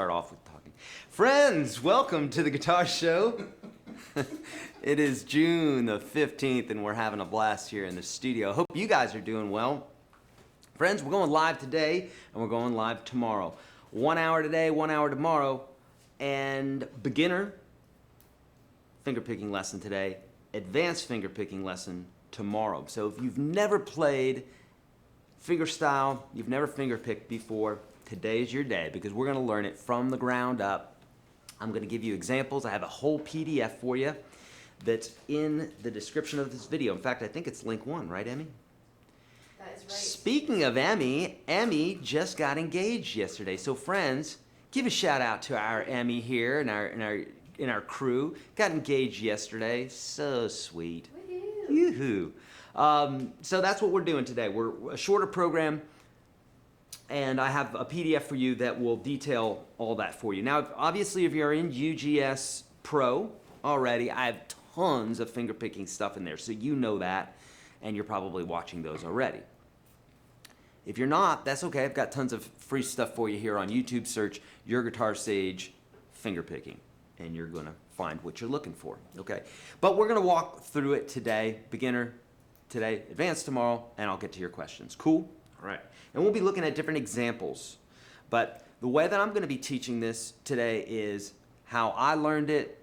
Start off with talking. Friends, welcome to the Guitar Show. It is June the 15th and we're having a blast here in the studio. Hope you guys are doing well. Friends, we're going live today and we're going live tomorrow. 1 hour today, 1 hour tomorrow, and beginner fingerpicking lesson today, advanced fingerpicking lesson tomorrow. So if you've never played fingerstyle, you've never fingerpicked before, today's your day because we're going to learn it from the ground up. I'm going to give you examples. I have a whole PDF for you that's in the description of this video. In fact, I think it's link 1, right, Emmy? That is right. Speaking of Emmy just got engaged yesterday. So friends, give a shout out to our Emmy here and our crew. Got engaged yesterday. So sweet. Yoo-hoo. So that's what we're doing today. We're a shorter program, and I have a PDF for you that will detail all that for you. Now, obviously, if you're in UGS Pro already, I have tons of fingerpicking stuff in there, so you know that, and you're probably watching those already. If you're not, that's okay. I've got tons of free stuff for you here on YouTube. Search YourGuitarSage fingerpicking, and you're going to find what you're looking for, okay? But we're going to walk through it today, beginner today, advanced tomorrow, and I'll get to your questions. Cool? All right. And we'll be looking at different examples. But the way that I'm going to be teaching this today is how I learned it.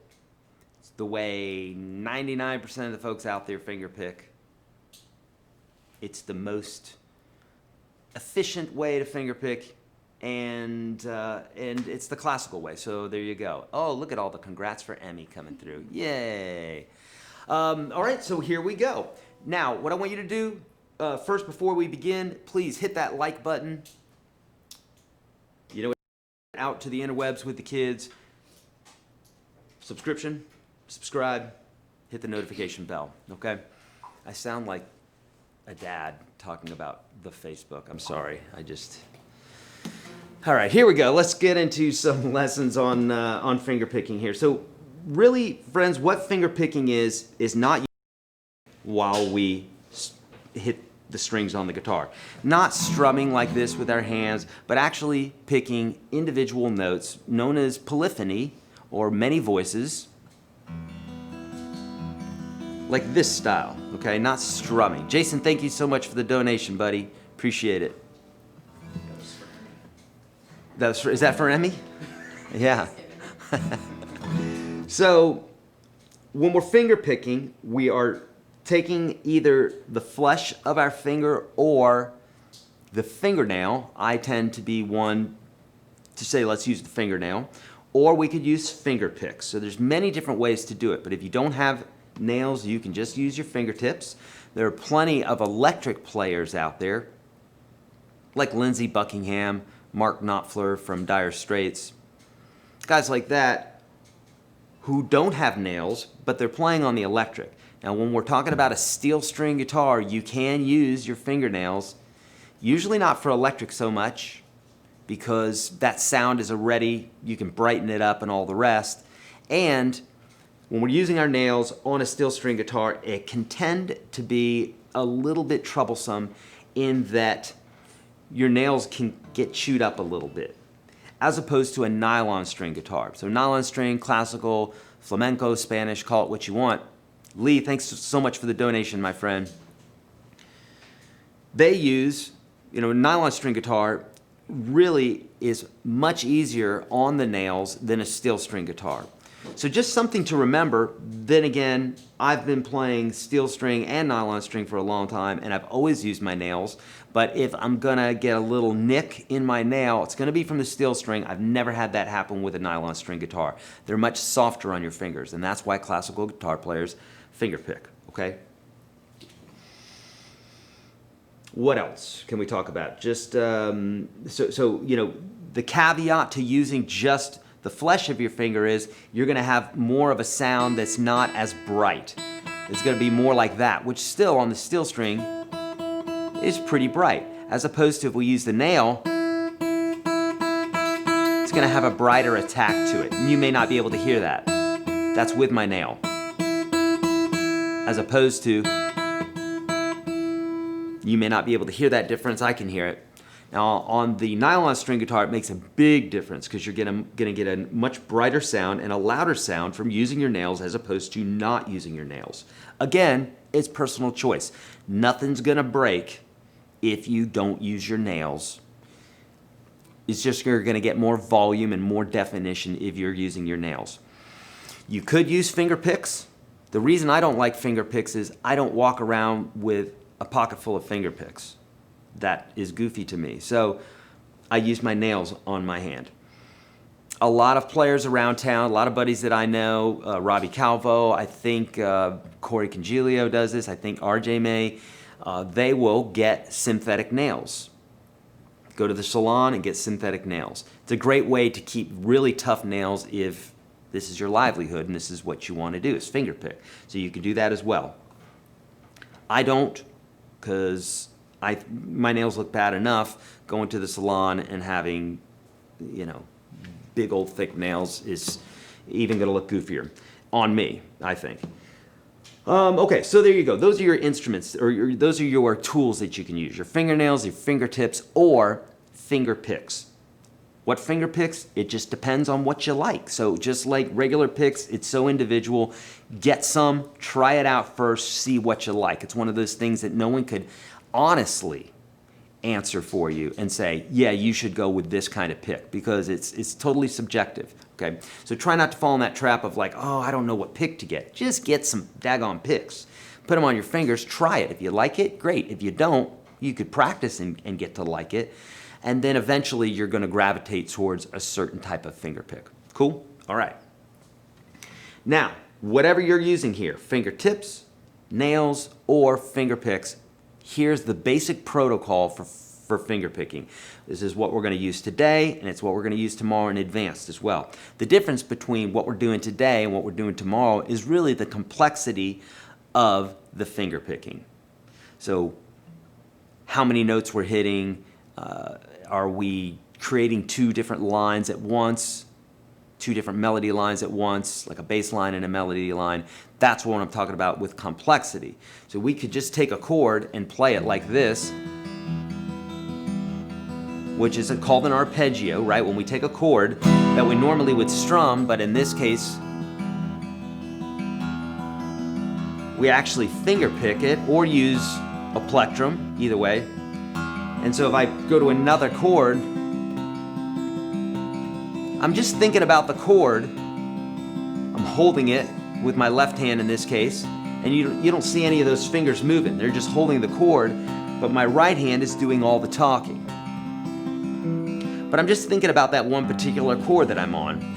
It's the way 99% of the folks out there fingerpick. It's the most efficient way to fingerpick, and it's the classical way. So there you go. Oh, look at all the congrats for Emmy coming through. Yay. All right, so here we go. Now, what I want you to do first, before we begin, please hit that like button. You know, out to the interwebs with the kids. Subscription, subscribe, hit the notification bell, okay? I sound like a dad talking about the Facebook. I'm sorry, All right, here we go. Let's get into some lessons on fingerpicking here. So really, friends, what fingerpicking is not while we hit the strings on the guitar. Not strumming like this with our hands, but actually picking individual notes known as polyphony or many voices, like this style, okay? Not strumming. Jason, thank you so much for the donation, buddy. Appreciate it. Is that for Emmy? Yeah. So when we're fingerpicking, we are taking either the flesh of our finger or the fingernail. I tend to be one to say let's use the fingernail, or we could use finger picks. So there's many different ways to do it, but if you don't have nails, you can just use your fingertips. There are plenty of electric players out there, like Lindsey Buckingham, Mark Knopfler from Dire Straits, guys like that who don't have nails, but they're playing on the electric. Now, when we're talking about a steel string guitar, you can use your fingernails, usually not for electric so much, because that sound is already, you can brighten it up and all the rest. And when we're using our nails on a steel string guitar, it can tend to be a little bit troublesome in that your nails can get chewed up a little bit, as opposed to a nylon string guitar. So nylon string, classical, flamenco, Spanish, call it what you want. Lee, thanks so much for the donation, my friend. They use, nylon string guitar really is much easier on the nails than a steel string guitar. So just something to remember. Then again, I've been playing steel string and nylon string for a long time, and I've always used my nails. But if I'm gonna get a little nick in my nail, it's gonna be from the steel string. I've never had that happen with a nylon string guitar. They're much softer on your fingers, and that's why classical guitar players fingerpick, okay? What else can we talk about? Just, the caveat to using just the flesh of your finger is you're gonna have more of a sound that's not as bright. It's gonna be more like that, which still on the steel string is pretty bright. As opposed to if we use the nail, it's gonna have a brighter attack to it. And you may not be able to hear that. That's with my nail. As opposed to, you may not be able to hear that difference. I can hear it. Now, on the nylon string guitar, it makes a big difference because you're going to get a much brighter sound and a louder sound from using your nails as opposed to not using your nails. Again, it's personal choice. Nothing's going to break if you don't use your nails. It's just you're going to get more volume and more definition if you're using your nails. You could use finger picks. The reason I don't like finger picks is I don't walk around with a pocket full of finger picks. That is goofy to me. So I use my nails on my hand. A lot of players around town, a lot of buddies that I know, Robbie Calvo, I think Corey Congilio does this, I think RJ may, they will get synthetic nails. Go to the salon and get synthetic nails. It's a great way to keep really tough nails if this is your livelihood and this is what you want to do, is finger pick. So you can do that as well. I don't, because my nails look bad enough. Going to the salon and having, big old thick nails is even going to look goofier on me, I think. Okay, so there you go. Those are your instruments, or those are your tools that you can use. Your fingernails, your fingertips, or finger picks. What finger picks? It just depends on what you like. So just like regular picks, it's so individual. Get some, try it out first, see what you like. It's one of those things that no one could honestly answer for you and say, yeah, you should go with this kind of pick, because it's totally subjective. Okay, so try not to fall in that trap of like, oh, I don't know what pick to get. Just get some daggone picks. Put them on your fingers, try it. If you like it, great. If you don't, you could practice and get to like it. And then eventually you're going to gravitate towards a certain type of finger pick. Cool? All right. Now, whatever you're using here, fingertips, nails, or finger picks, here's the basic protocol for finger picking. This is what we're going to use today, and it's what we're going to use tomorrow in advanced as well. The difference between what we're doing today and what we're doing tomorrow is really the complexity of the finger picking. So how many notes we're hitting, are we creating two different lines at once, two different melody lines at once, like a bass line and a melody line. That's what I'm talking about with complexity. So we could just take a chord and play it like this, which is called an arpeggio, right? When we take a chord that we normally would strum, but in this case, we actually finger pick it or use a plectrum, either way. And so if I go to another chord, I'm just thinking about the chord. I'm holding it with my left hand in this case, and you don't see any of those fingers moving. They're just holding the chord, but my right hand is doing all the talking. But I'm just thinking about that one particular chord that I'm on.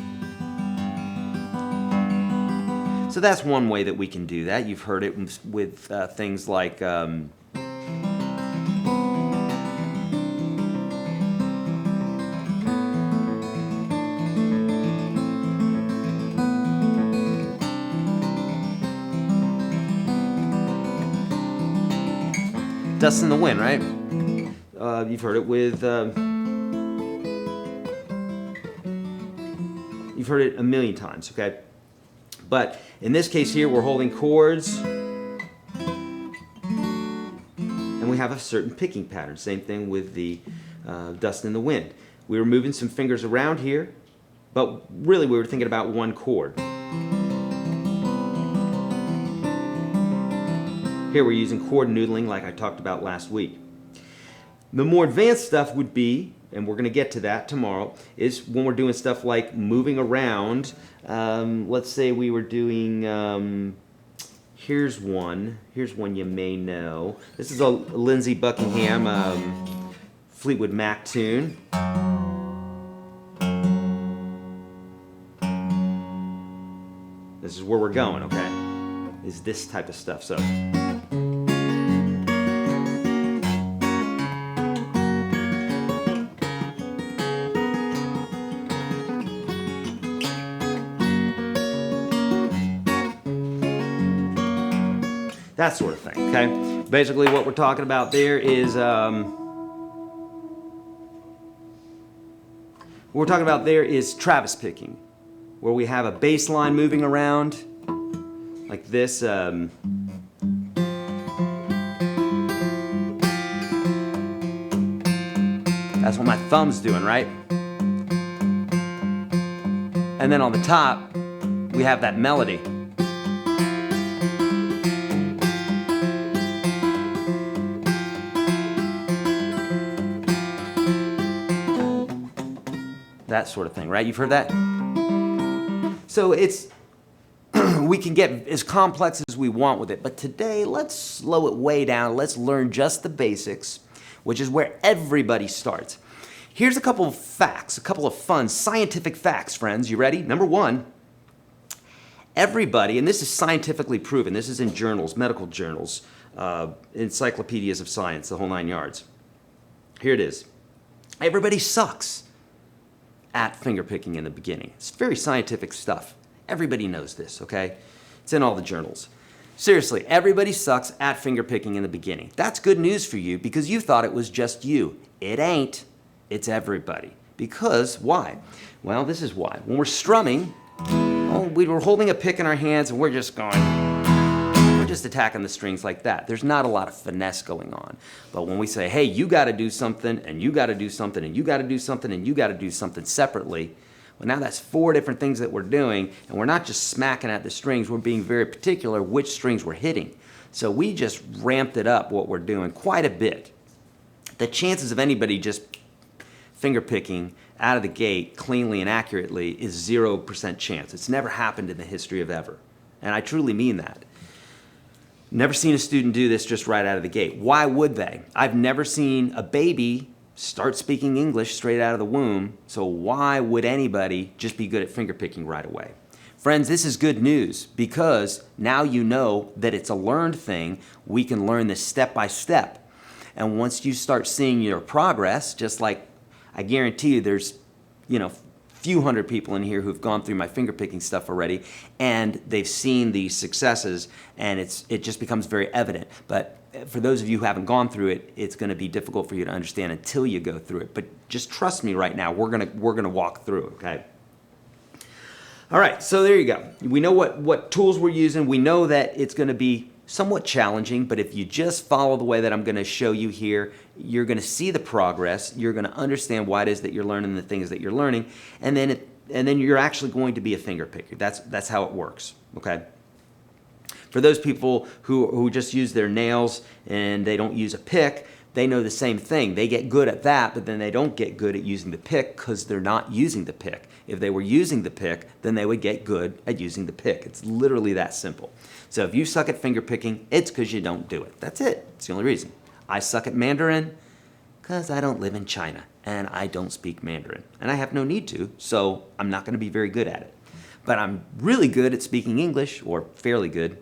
So that's one way that we can do that. You've heard it with things like Dust in the Wind, right? You've heard it with, you've heard it a million times, okay? But in this case here, we're holding chords, and we have a certain picking pattern. Same thing with the Dust in the Wind. We were moving some fingers around here, but really we were thinking about one chord. Here we're using chord noodling like I talked about last week. The more advanced stuff would be, and we're going to get to that tomorrow, is when we're doing stuff like moving around. Let's say we were doing, here's one you may know. This is a Lindsey Buckingham Fleetwood Mac tune. This is where we're going, okay? Is this type of stuff. So. That sort of thing, okay? Basically what we're talking about there is, Travis picking, where we have a bass line moving around like this. That's what my thumb's doing, right? And then on the top, we have that melody. That sort of thing, right? You've heard that? So it's, we can get as complex as we want with it, but today let's slow it way down. Let's learn just the basics, which is where everybody starts. Here's a couple of facts, a couple of fun scientific facts, friends. You ready? Number one, everybody, and this is scientifically proven, this is in journals, medical journals, encyclopedias of science, the whole 9 yards. Here it is. Everybody sucks at fingerpicking in the beginning. It's very scientific stuff. Everybody knows this, okay? It's in all the journals. Seriously, everybody sucks at fingerpicking in the beginning. That's good news for you because you thought it was just you. It ain't. It's everybody. Because, why? Well, this is why. When we're strumming, we were holding a pick in our hands and we're just attacking the strings like that. There's not a lot of finesse going on. But when we say, hey, you got to do something, and you got to do something, and you got to do something, and you got to do something separately, well, now that's 4 different things that we're doing, and we're not just smacking at the strings, we're being very particular which strings we're hitting. So we just ramped it up, what we're doing, quite a bit. The chances of anybody just fingerpicking out of the gate cleanly and accurately is 0% chance. It's never happened in the history of ever. And I truly mean that. Never seen a student do this just right out of the gate. Why would they? I've never seen a baby start speaking English straight out of the womb, so why would anybody just be good at fingerpicking right away? Friends, this is good news because now you know that it's a learned thing. We can learn this step by step. And once you start seeing your progress, just like I guarantee you there's, few hundred people in here who've gone through my fingerpicking stuff already, and they've seen the successes, and it just becomes very evident. But for those of you who haven't gone through it, it's going to be difficult for you to understand until you go through it. But just trust me right now. We're gonna walk through, okay? All right, so there you go. We know what tools we're using. We know that it's going to be somewhat challenging, but if you just follow the way that I'm going to show you here, you're going to see the progress. You're going to understand why it is that you're learning the things that you're learning, and then you're actually going to be a finger picker. That's how it works. Okay. For those people who just use their nails and they don't use a pick, they know the same thing. They get good at that, but then they don't get good at using the pick because they're not using the pick. If they were using the pick, then they would get good at using the pick. It's literally that simple. So if you suck at finger picking, it's because you don't do it. That's it. It's the only reason. I suck at Mandarin because I don't live in China and I don't speak Mandarin. And I have no need to, so I'm not going to be very good at it. But I'm really good at speaking English, or fairly good.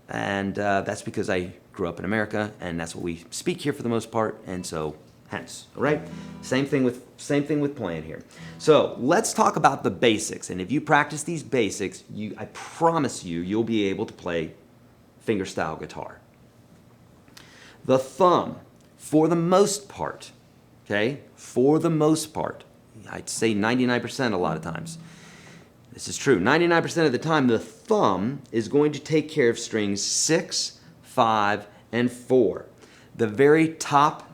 And that's because I grew up in America, and that's what we speak here for the most part, and so hence, all right? Same thing with playing here. So let's talk about the basics, and if you practice these basics, I promise you'll be able to play fingerstyle guitar. The thumb, for the most part, okay? For the most part, I'd say 99% a lot of times. This is true. 99% of the time, the thumb is going to take care of strings 6, 5, and 4. The very top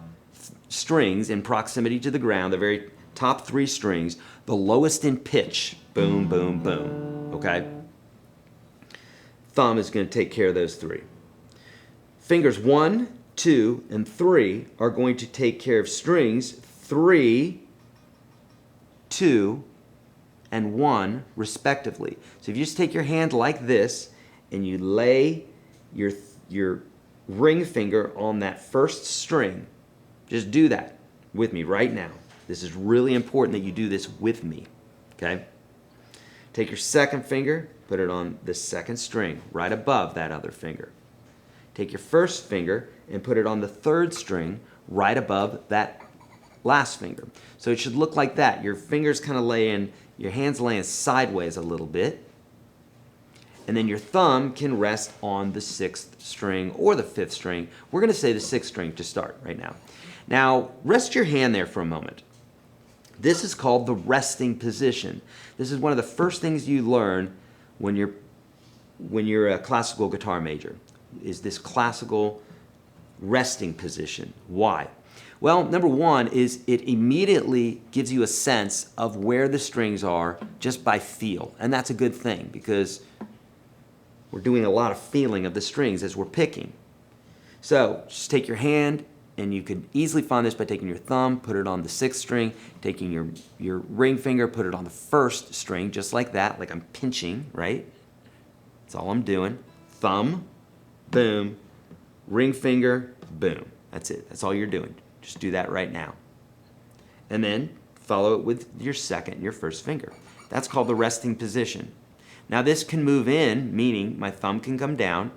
strings in proximity to the ground, the very top 3 strings, the lowest in pitch, boom, boom, boom, okay? Thumb is going to take care of those 3. Fingers 1, 2, and 3 are going to take care of strings 3, 2, and 1 respectively. So if you just take your hand like this and you lay your ring finger on that first string, just do that with me right now. This is really important that you do this with me, okay? Take your second finger, put it on the second string right above that other finger. Take your first finger and put it on the third string right above that last finger. So it should look like that. Your fingers kind of laying, your hands laying sideways a little bit. And then your thumb can rest on the 6th string or the 5th string. We're going to say the 6th string to start right now. Now, rest your hand there for a moment. This is called the resting position. This is one of the first things you learn when you're a classical guitar major, is this classical resting position. Why? Well, number one is it immediately gives you a sense of where the strings are just by feel. And that's a good thing because we're doing a lot of feeling of the strings as we're picking. So just take your hand, and you could easily find this by taking your thumb, put it on the 6th string, taking your ring finger, put it on the 1st string, just like that, like I'm pinching, right? That's all I'm doing. Thumb, boom, ring finger, boom. That's it. That's all you're doing. Just do that right now. And then follow it with your 2nd, your 1st finger. That's called the resting position. Now this can move in, meaning my thumb can come down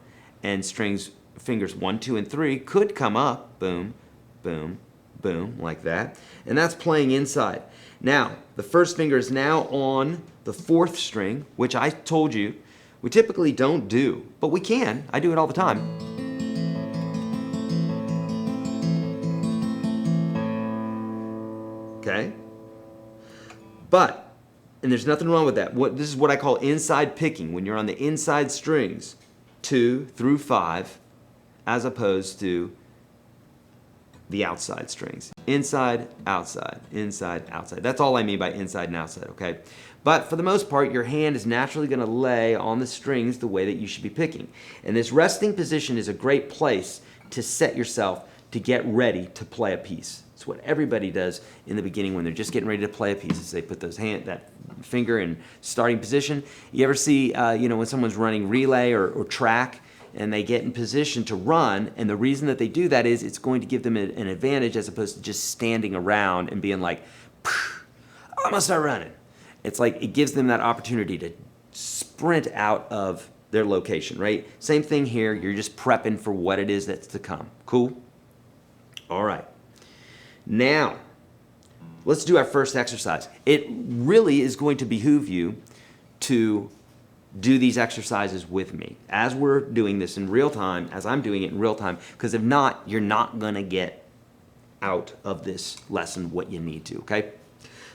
and fingers 1, 2, and 3 could come up, boom, boom, boom, like that. And that's playing inside. Now, the 1st finger is now on the 4th string, which I told you we typically don't do, but we can. I do it all the time. Okay? But, and there's nothing wrong with that. This is what I call inside picking, when you're on the inside strings, 2 through 5, as opposed to the outside strings. Inside, outside, inside, outside. That's all I mean by inside and outside, okay? But for the most part, your hand is naturally going to lay on the strings the way that you should be picking. And this resting position is a great place to set yourself to get ready to play a piece. It's what everybody does in the beginning when they're just getting ready to play a piece. Is they put that finger in starting position. You ever see, when someone's running relay or track, and they get in position to run, and the reason that they do that is it's going to give them an advantage as opposed to just standing around and being like, I'm gonna start running. It's like it gives them that opportunity to sprint out of their location, right? Same thing here, you're just prepping for what it is that's to come. Cool? All right. Now, let's do our first exercise. It really is going to behoove you to do these exercises with me as we're doing this in real time, as I'm doing it in real time, because if not, you're not gonna get out of this lesson what you need to, okay?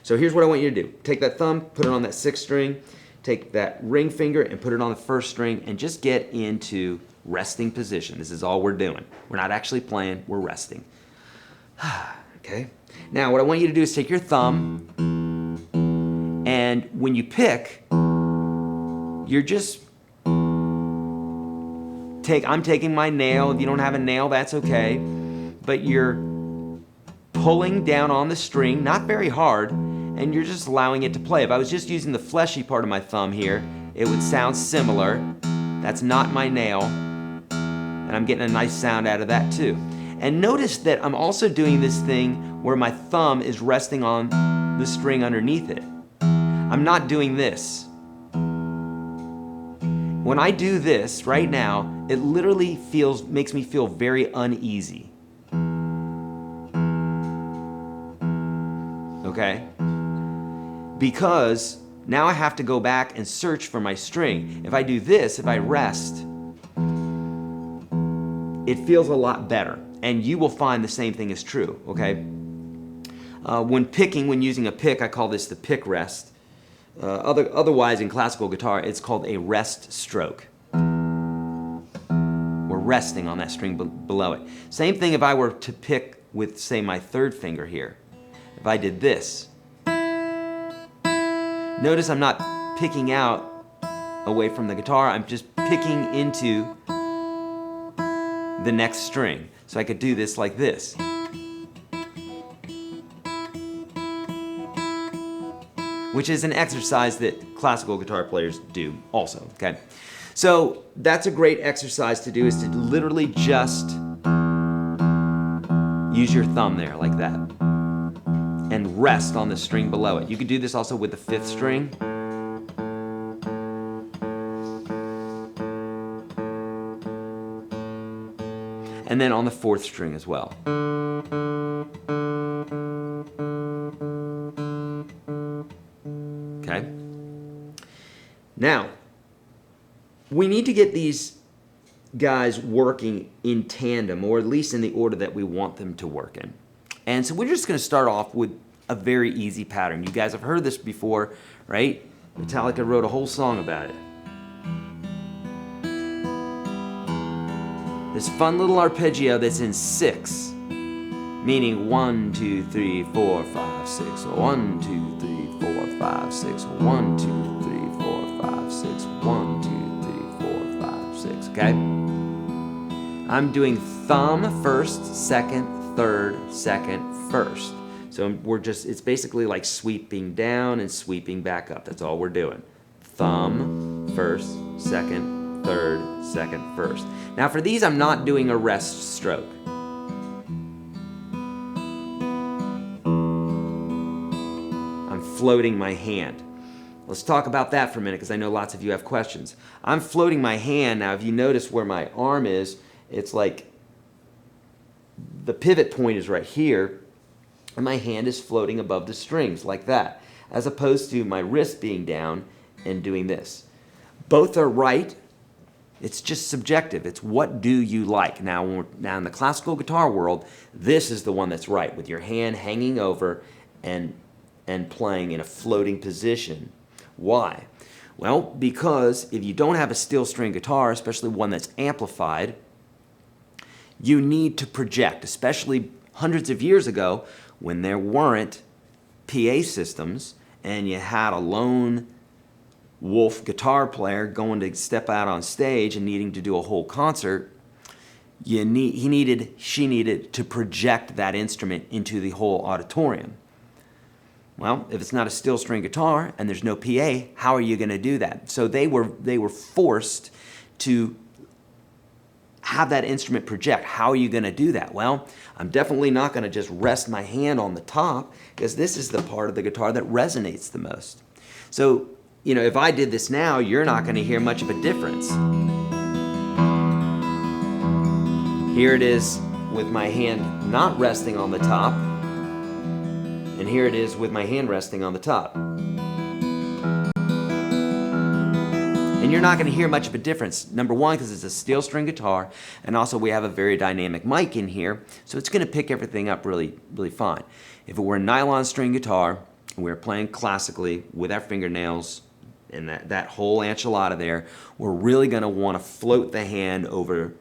So here's what I want you to do. Take that thumb, put it on that 6th string, take that ring finger and put it on the 1st string, and just get into resting position. This is all we're doing. We're not actually playing, we're resting. Okay? Now what I want you to do is take your thumb, and when you pick, you're just I'm taking my nail. If you don't have a nail, that's okay. But you're pulling down on the string, not very hard, and you're just allowing it to play. If I was just using the fleshy part of my thumb here, it would sound similar. That's not my nail, and I'm getting a nice sound out of that too. And notice that I'm also doing this thing where my thumb is resting on the string underneath it. I'm not doing this. When I do this right now, it literally makes me feel very uneasy. Okay? Because now I have to go back and search for my string. If I do this, if I rest, it feels a lot better. And you will find the same thing is true, okay? When using a pick, I call this the pick rest. Otherwise, in classical guitar, it's called a rest stroke. We're resting on that string below it. Same thing if I were to pick with, say, my 3rd finger here. If I did this, notice I'm not picking out away from the guitar, I'm just picking into the next string. So I could do this like this. Which is an exercise that classical guitar players do also, okay? So that's a great exercise to do, is to literally just use your thumb there like that and rest on the string below it. You could do this also with the 5th string. And then on the 4th string as well. Okay? Now, we need to get these guys working in tandem, or at least in the order that we want them to work in. And so we're just going to start off with a very easy pattern. You guys have heard this before, right? Metallica wrote a whole song about it. This fun little arpeggio that's in 6 meaning 1, 2, 3, 4, 5, 6. 1, 2, 3, 4, 5, 6. 1, 2, 3, 4, 5, 6. 1, 2, 3, 4, 5, 6. Okay? I'm doing thumb first, second, third, second, first. So it's basically like sweeping down and sweeping back up. That's all we're doing. Thumb, first, second, third, second, first. Now for these, I'm not doing a rest stroke. I'm floating my hand. Let's talk about that for a minute because I know lots of you have questions. I'm floating my hand. Now if you notice where my arm is, it's like the pivot point is right here, and my hand is floating above the strings like that, as opposed to my wrist being down and doing this. Both are right. It's just subjective. It's what do you like. Now in the classical guitar world, this is the one that's right, with your hand hanging over and playing in a floating position. Why? Well, because if you don't have a steel string guitar, especially one that's amplified, you need to project, especially hundreds of years ago when there weren't PA systems and you had a lone wolf guitar player going to step out on stage and needing to do a whole concert. She needed to project that instrument into the whole auditorium. Well, if it's not a steel string guitar and there's no PA, how are you going to do that? So they were forced to have that instrument project. How are you going to do that? Well, I'm definitely not going to just rest my hand on the top, because this is the part of the guitar that resonates the most. So, if I did this now, you're not going to hear much of a difference. Here it is with my hand not resting on the top, and here it is with my hand resting on the top. And you're not going to hear much of a difference. Number one, because it's a steel string guitar, and also we have a very dynamic mic in here, so it's going to pick everything up really, really fine. If it were a nylon string guitar, and we were playing classically with our fingernails and that whole enchilada there, we're really going to want to float the hand over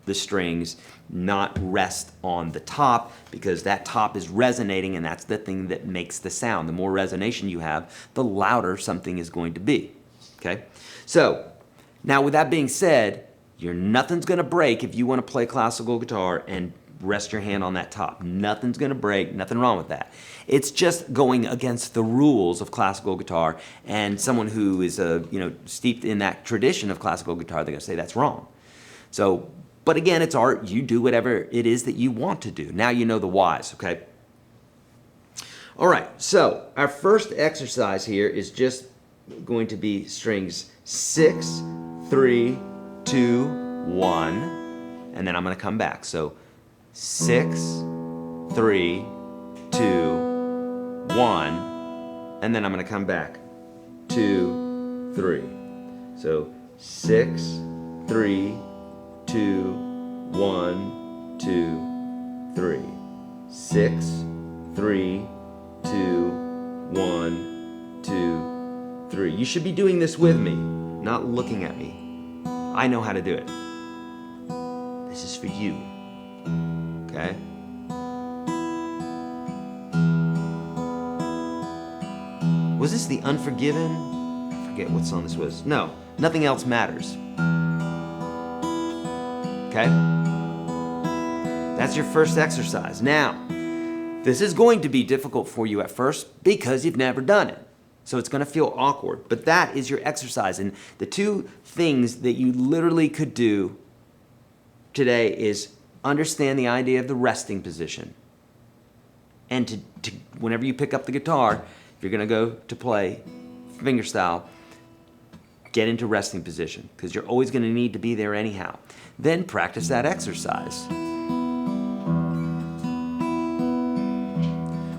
the strings, not rest on the top, because that top is resonating, and that's the thing that makes the sound. The more resonation you have, the louder something is going to be. Okay? So, now with that being said, nothing's going to break if you want to play classical guitar and rest your hand on that top. Nothing's going to break, nothing wrong with that. It's just going against the rules of classical guitar, and someone who is steeped in that tradition of classical guitar, they're going to say that's wrong. So, but again, it's art. You do whatever it is that you want to do. Now you know the whys, okay? All right, so our first exercise here is just going to be strings 6, 3, 2, 1, and then I'm going to come back. So 6, 3, 2, 1, and then I'm going to come back. 2, 3. So 6, 3, 2, 1, 2, 3. 6, 3, 2, 1, 2, 3. You should be doing this with me, not looking at me. I know how to do it. This is for you. Okay? Was this The Unforgiven? I forget what song this was. No, Nothing Else Matters. Okay? That's your first exercise. Now, this is going to be difficult for you at first because you've never done it. So it's going to feel awkward, but that is your exercise. And the two things that you literally could do today is understand the idea of the resting position. And to whenever you pick up the guitar, if you're going to go to play fingerstyle, get into resting position, because you're always going to need to be there anyhow. Then practice that exercise.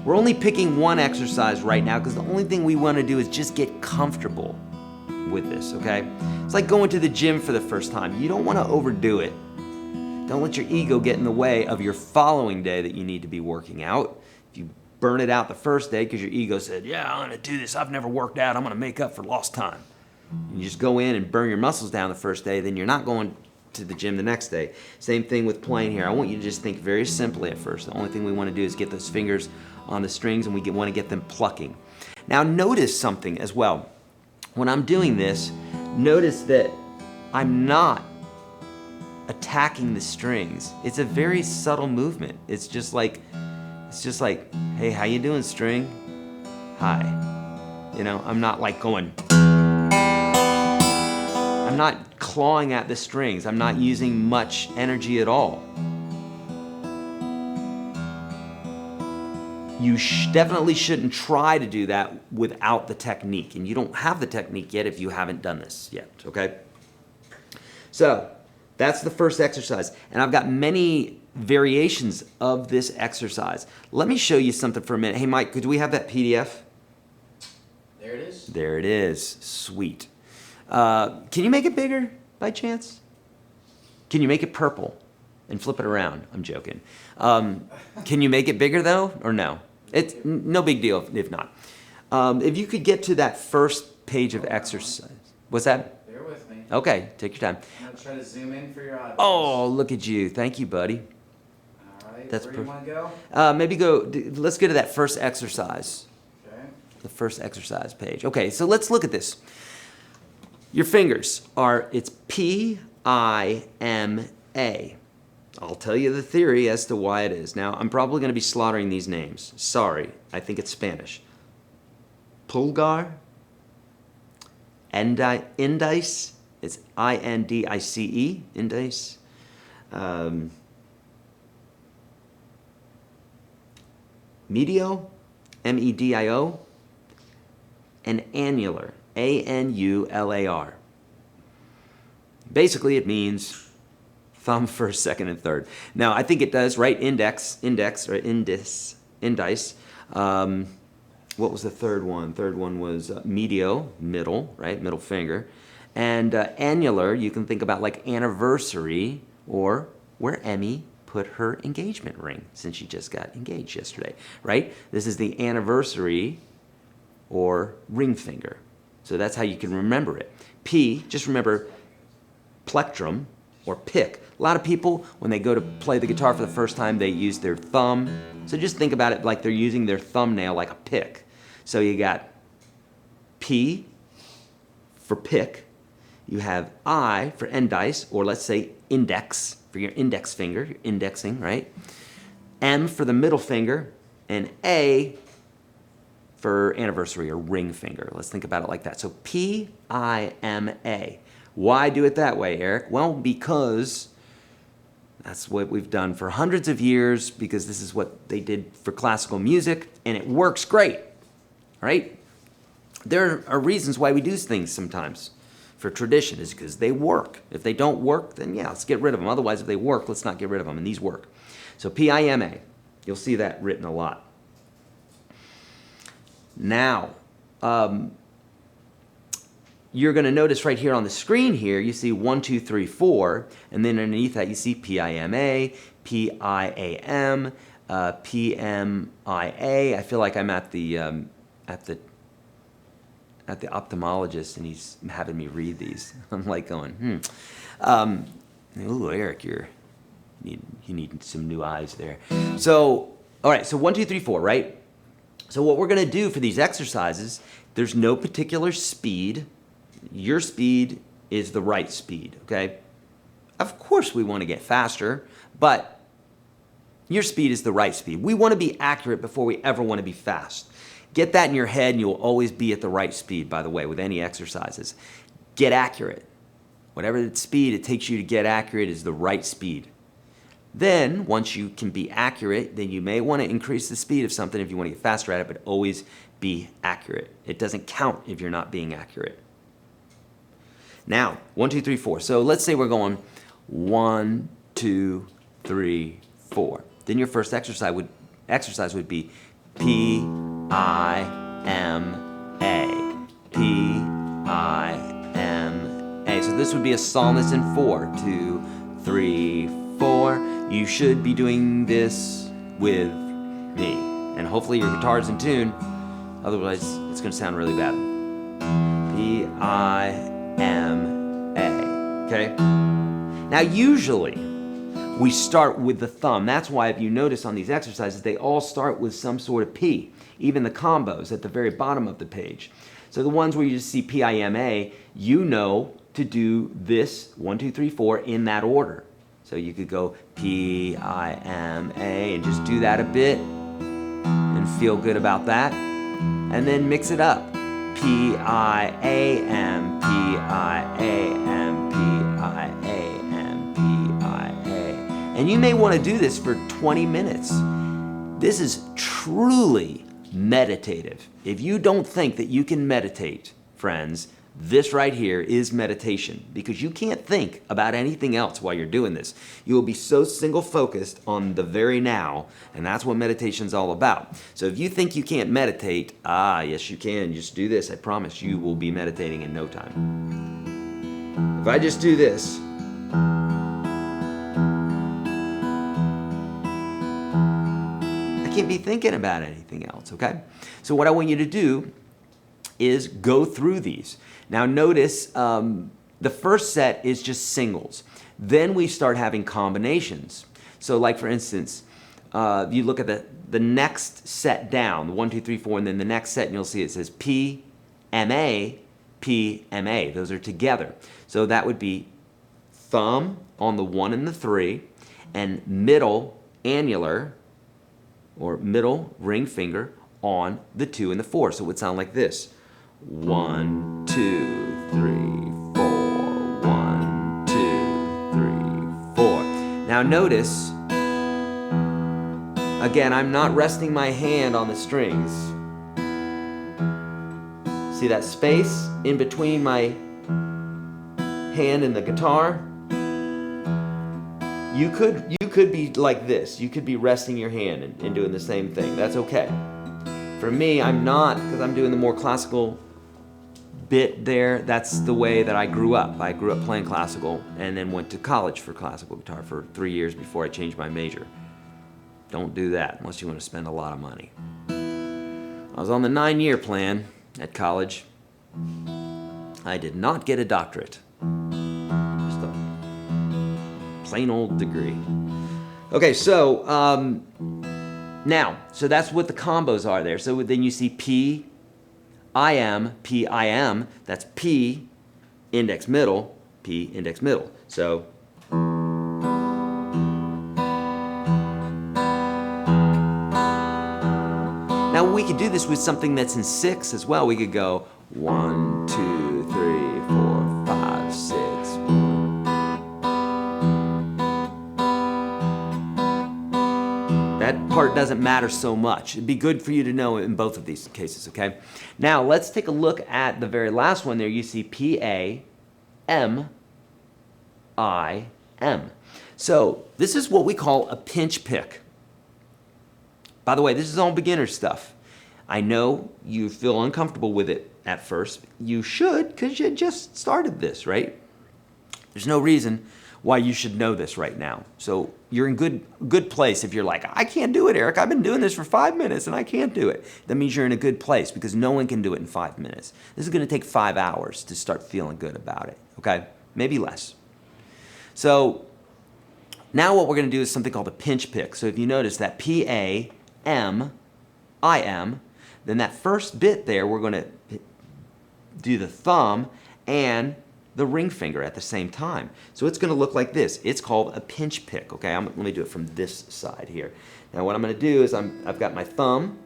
We're only picking one exercise right now because the only thing we want to do is just get comfortable with this, okay? It's like going to the gym for the first time. You don't want to overdo it. Don't let your ego get in the way of your following day that you need to be working out. If you burn it out the first day because your ego said, yeah, I'm going to do this. I've never worked out. I'm going to make up for lost time. And you just go in and burn your muscles down the first day, then you're not going to the gym the next day. Same thing with playing here. I want you to just think very simply at first. The only thing we want to do is get those fingers on the strings, and we want to get them plucking. Now notice something as well. When I'm doing this, notice that I'm not attacking the strings. It's a very subtle movement. It's just like, hey, how you doing, string? Hi. You know, I'm not like going, I'm not clawing at the strings. I'm not using much energy at all. You definitely shouldn't try to do that without the technique, and you don't have the technique yet if you haven't done this yet, okay? So, that's the first exercise, and I've got many variations of this exercise. Let me show you something for a minute. Hey Mike, could we have that PDF? There it is. There it is, sweet. Can you make it bigger by chance? Can you make it purple and flip it around? I'm joking. Can you make it bigger though, or no? It's no big deal if not. If you could get to that first page of exercise. What's that? Bear with me. Okay, take your time. I'm going to try to zoom in for your audience. Oh, look at you. Thank you, buddy. All right, That's where do you want to go? Let's go to that first exercise. Okay. The first exercise page. Okay, so let's look at this. Your fingers are, it's P-I-M-A. I'll tell you the theory as to why it is. Now, I'm probably going to be slaughtering these names. Sorry, I think it's Spanish. Pulgar, indice, it's I-N-D-I-C-E, indice. Medio, M-E-D-I-O, and annular, A-N-U-L-A-R. Basically, it means thumb first, second, and third. Now, I think it does, right? Index, or indice. What was the third one? Third one was medio, middle, right? Middle finger. And annular, you can think about like anniversary, or where Emmy put her engagement ring, since she just got engaged yesterday, right? This is the anniversary or ring finger. So that's how you can remember it. P, just remember plectrum or pick. A lot of people, when they go to play the guitar for the first time, they use their thumb. So just think about it like they're using their thumbnail like a pick. So you got P for pick. You have I for indice, or let's say index, for your index finger, you're indexing, right? M for the middle finger, and A for anniversary or ring finger. Let's think about it like that. So P-I-M-A. Why do it that way, Eric? Well, because that's what we've done for hundreds of years, because this is what they did for classical music, and it works great, right? There are reasons why we do things sometimes for tradition, is because they work. If they don't work, then yeah, let's get rid of them. Otherwise, if they work, let's not get rid of them, and these work. So P-I-M-A, you'll see that written a lot. Now, you're going to notice right here on the screen here, you see 1, 2, 3, 4, and then underneath that you see P-I-M-A, P-I-A-M, P-M-I-A. I feel like I'm at the ophthalmologist, and he's having me read these. I'm like going, ooh, Eric, you need some new eyes there. So, all right, so 1, 2, 3, 4, right? So what we're going to do for these exercises, there's no particular speed. Your speed is the right speed, okay? Of course we want to get faster, but your speed is the right speed. We want to be accurate before we ever want to be fast. Get that in your head, and you'll always be at the right speed, by the way, with any exercises. Get accurate. Whatever the speed it takes you to get accurate is the right speed. Then, once you can be accurate, then you may want to increase the speed of something if you want to get faster at it, but always be accurate. It doesn't count if you're not being accurate. Now, 1, 2, 3, 4. So let's say we're going 1, 2, 3, 4. Then your first exercise would be P-I-M-A. P-I-M-A. So this would be a psalm that's in 4. 2, 3, 4. You should be doing this with me. And hopefully your guitar's in tune. Otherwise, it's going to sound really bad. P-I-M-A. Okay? Now usually we start with the thumb. That's why if you notice on these exercises, they all start with some sort of P, even the combos at the very bottom of the page. So the ones where you just see P-I-M-A, you know to do this 1, 2, 3, 4 in that order. So you could go P-I-M-A and just do that a bit and feel good about that. And then mix it up. P-I-A-M, P-I-A-M, P-I-A-M, P-I-A. And you may want to do this for 20 minutes. This is truly meditative. If you don't think that you can meditate, friends, this right here is meditation, because you can't think about anything else while you're doing this. You will be so single focused on the very now, and that's what meditation's all about. So if you think you can't meditate, yes you can. Just do this. I promise you will be meditating in no time. If I just do this, I can't be thinking about anything else, okay? So what I want you to do is go through these. Now notice the first set is just singles. Then we start having combinations. So like for instance, you look at the next set down, 1, 2, 3, 4, and then the next set, and you'll see it says P, M-A, P, M-A. Those are together. So that would be thumb on the 1 and the 3, and middle annular, or middle ring finger on the 2 and the 4. So it would sound like this. 1, 2, 3, 4. 1, 2, 3, 4. Now notice, again, I'm not resting my hand on the strings. See that space in between my hand and the guitar? You could be like this. You could be resting your hand and doing the same thing. That's okay. For me, I'm not, because I'm doing the more classical bit there. That's the way that I grew up. I grew up playing classical and then went to college for classical guitar for 3 years before I changed my major. Don't do that unless you want to spend a lot of money. I was on the 9-year plan at college. I did not get a doctorate. Just a plain old degree. Okay, so now, so that's what the combos are there. So then you see P, I-M, P-I-M, that's P, index middle, P, index middle. So, now we could do this with something that's in 6 as well. We could go 1, 2, 3, 4, 5, 6. That part doesn't matter so much. It'd be good for you to know in both of these cases, okay? Now, let's take a look at the very last one there. You see P-A-M-I-M. So, this is what we call a pinch pick. By the way, this is all beginner stuff. I know you feel uncomfortable with it at first. You should, because you just started this, right? There's no reason why you should know this right now. So you're in good place if you're like, I can't do it, Eric. I've been doing this for 5 minutes and I can't do it. That means you're in a good place, because no one can do it in 5 minutes. This is going to take 5 hours to start feeling good about it, okay? Maybe less. So now what we're going to do is something called a pinch pick. So if you notice that P-A-M-I-M, then that first bit there, we're going to do the thumb and the ring finger at the same time. So it's going to look like this. It's called a pinch pick, okay? Let me do it from this side here. Now what I'm going to do is I've got my thumb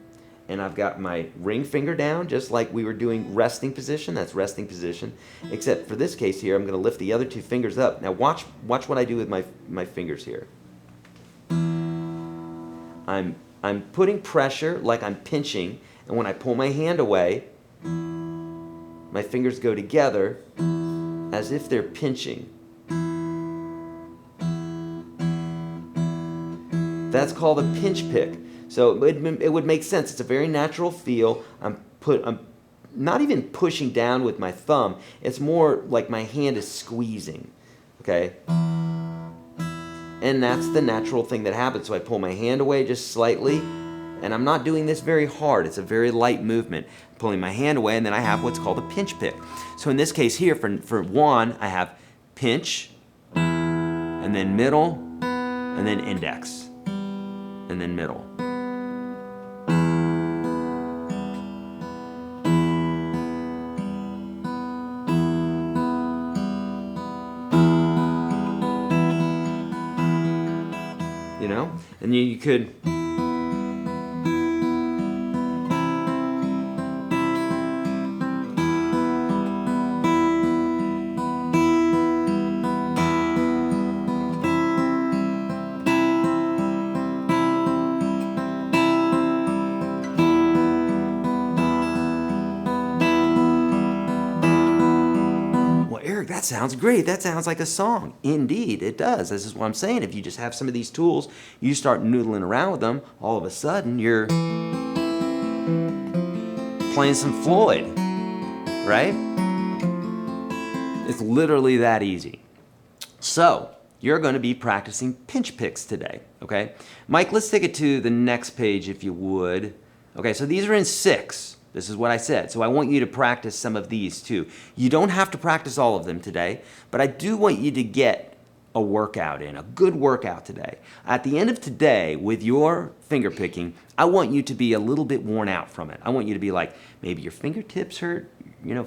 and I've got my ring finger down, just like we were doing resting position. That's resting position. Except for this case here, I'm going to lift the other 2 fingers up. Now watch what I do with my fingers here. I'm putting pressure like I'm pinching, and when I pull my hand away, my fingers go together as if they're pinching. That's called a pinch pick. So it would make sense. It's a very natural feel. I'm not even pushing down with my thumb. It's more like my hand is squeezing, okay? And that's the natural thing that happens. So I pull my hand away just slightly, and I'm not doing this very hard. It's a very light movement. Pulling my hand away, and then I have what's called a pinch pick. So in this case here, for 1, I have pinch, and then middle, and then index, and then middle. You know, and you could. That sounds great. That sounds like a song. Indeed, it does. This is what I'm saying. If you just have some of these tools, you start noodling around with them, all of a sudden you're playing some Floyd, right? It's literally that easy. So, you're going to be practicing pinch picks today, okay? Mike, let's take it to the next page if you would. Okay, so these are in 6. This is what I said. So I want you to practice some of these too. You don't have to practice all of them today, but I do want you to get a workout in, a good workout today. At the end of today, with your finger picking, I want you to be a little bit worn out from it. I want you to be like, maybe your fingertips hurt, you know,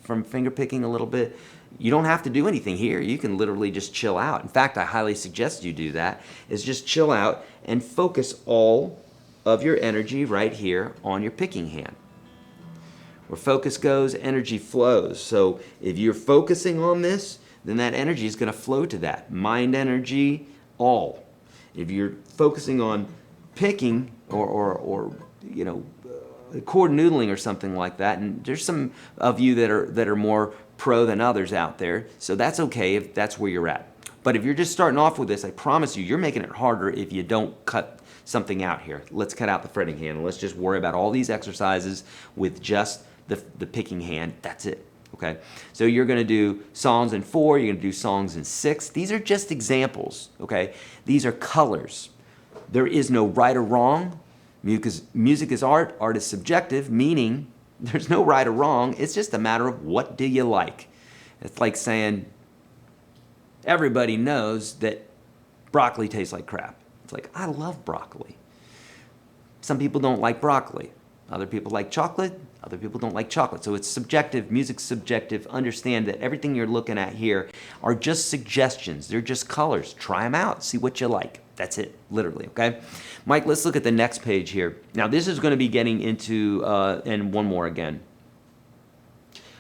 from finger picking a little bit. You don't have to do anything here. You can literally just chill out. In fact, I highly suggest you do that, is just chill out and focus all of your energy right here on your picking hand. Where focus goes, energy flows. So if you're focusing on this, then that energy is going to flow to that. Mind energy, all. If you're focusing on picking or you know, chord noodling or something like that, and there's some of you that are more pro than others out there, so that's okay if that's where you're at. But if you're just starting off with this, I promise you, you're making it harder if you don't cut something out here. Let's cut out the fretting hand and let's just worry about all these exercises with just the picking hand. That's it. Okay, so you're going to do songs in 4, you're going to do songs in 6. These are just examples. Okay, these are colors. There is no right or wrong. Music is art. Art is subjective, meaning there's no right or wrong. It's just a matter of what do you like. It's like saying everybody knows that broccoli tastes like crap. It's like, I love broccoli. Some people don't like broccoli. Other people like chocolate. Other people don't like chocolate. So it's subjective. Music's subjective. Understand that everything you're looking at here are just suggestions. They're just colors. Try them out. See what you like. That's it, literally, okay? Mike, let's look at the next page here. Now, this is going to be getting into, and one more again.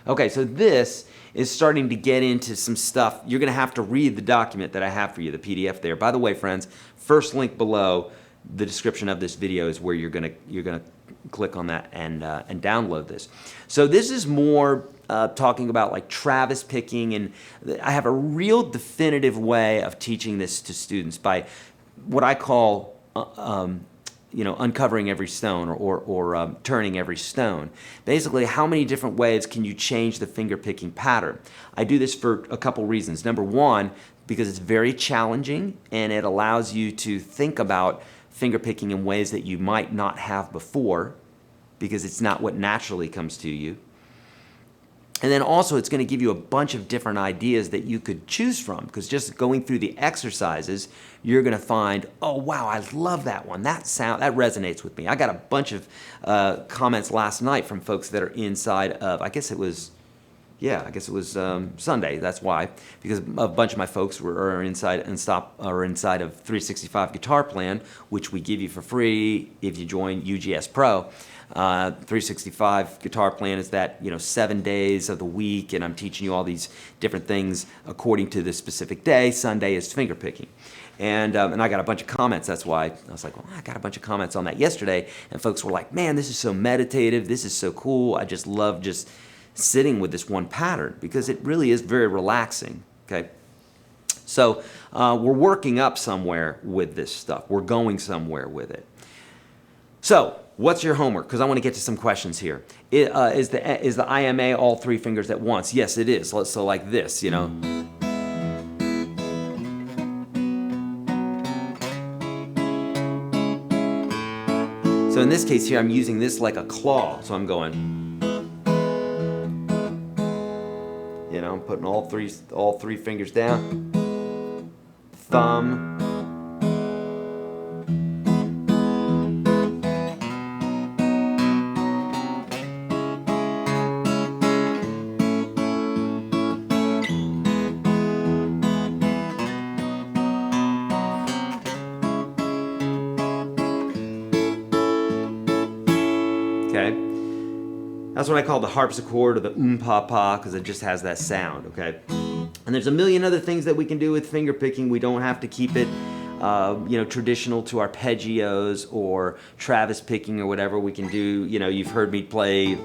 Okay, so this is starting to get into some stuff. You're going to have to read the document that I have for you, the PDF there. By the way, friends, first link below the description of this video is where you're going to click on that and download this. So this is more talking about like Travis picking, and I have a real definitive way of teaching this to students by what I call uncovering every stone or turning every stone. Basically, how many different ways can you change the finger picking pattern? I do this for a couple reasons. Number one, because it's very challenging and it allows you to think about finger picking in ways that you might not have before because it's not what naturally comes to you. And then also it's going to give you a bunch of different ideas that you could choose from, because just going through the exercises, you're going to find, oh wow, I love that one. That resonates with me. I got a bunch of comments last night from folks that are inside of, I guess it was Sunday. That's why, because a bunch of my folks are inside of 365 Guitar Plan, which we give you for free if you join UGS Pro. 365 Guitar Plan is that 7 days of the week, and I'm teaching you all these different things according to the specific day. Sunday is finger picking. And I got a bunch of comments. That's why I was like, well, I got a bunch of comments on that yesterday, and folks were like, man, this is so meditative. This is so cool. I just love just sitting with this one pattern because it really is very relaxing. Okay, so we're working up somewhere with this stuff. We're going somewhere with it. So what's your homework? Because I want to get to some questions here. Is the IMA all 3 fingers at once? Yes, it is. So like this, So in this case here, I'm using this like a claw. So I'm going. I'm putting all three fingers down. thumb. Okay, that's what I call the harpsichord or the pa pa, because it just has that sound. Okay, and there's a million other things that we can do with finger picking. We don't have to keep it, traditional to arpeggios or Travis picking or whatever. We can do, you've heard me play.